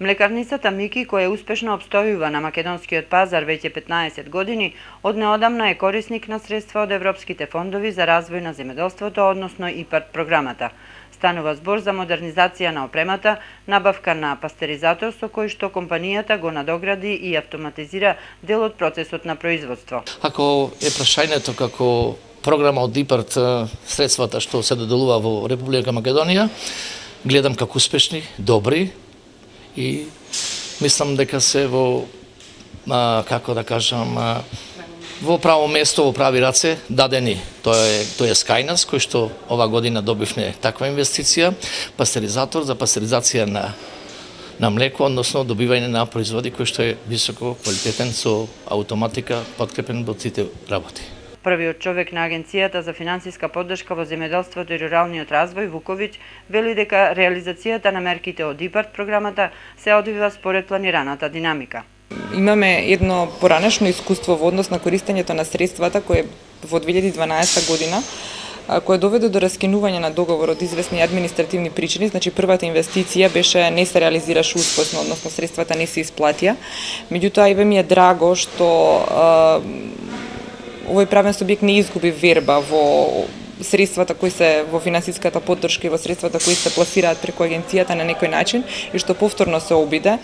Млекарницата Мики, која успешно обстојува на македонскиот пазар веќе 15 години, од неодамна е корисник на средства од европските фондови за развој на земјоделството, односно ИПАРД програмата. Станува збор за модернизација на опремата, набавка на пастеризатор со кој што компанијата го надогради и автоматизира дел од процесот на производство. Ако е прашањето како програма од ИПАРД средствата што се доделува во Република Македонија, гледам како успешни, добри и мислам дека се во како да кажам во право место, во прави раце дадени. Тој е Скајнас, кој што ова година добивме таква инвестиција, пастеризатор за пастеризација на млеко, односно добивање на производи кој што е високо квалитетен со автоматика, подкрепен во сите работи. Првиот човек на Агенцијата за финансиска поддршка во земјоделството и руралниот развој, Вуковиќ, вели дека реализацијата на мерките од ИПАРД програмата се одвива според планираната динамика. Имаме едно поранешно искуство во однос на користењето на средствата кое во 2012 година кој доведе до раскинување на договор од известни административни причини. Значи првата инвестиција не се реализираше успешно, односно средствата не се исплатија. Меѓутоа и ми е драго што овој правен субјект не изгуби верба во средствата кои се во финансиската поддршка и во средствата кои се пласираат преку агенцијата на некој начин и што повторно се обиде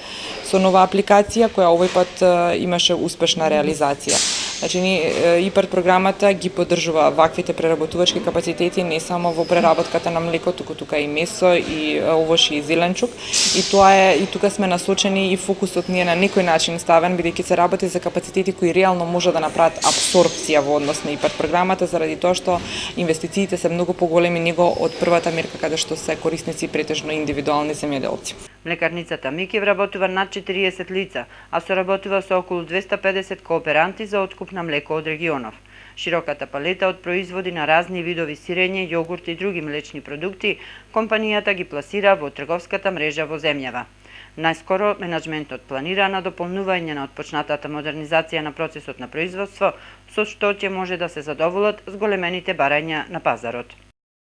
со нова апликација која овој пат имаше успешна реализација. Значи ИПАРД програмата ги поддржува ваквите преработувачки капацитети не само во преработката на млеко, тука и месо и овошје и зеленчук и тука сме насочени и фокусот ни е на некој начин ставен бидејќи се работи за капацитети кои реално може да направат апсорбција во однос на ИПАРД програмата заради тоа што инвестициите се многу поголеми него од првата мерка каде што се корисници претежно индивидуални земјоделци. Млекарницата Мики вработува над 40 лица, а соработува со околу 250 кооперанти за откуп на млеко од регионов. Широката палета од производи на разни видови сирење, јогурт и други млечни продукти, компанијата ги пласира во трговската мрежа во земјава. Најскоро менаџментот планира на дополнување на отпочнатата модернизација на процесот на производство, со што ќе може да се задоволат зголемените барања на пазарот.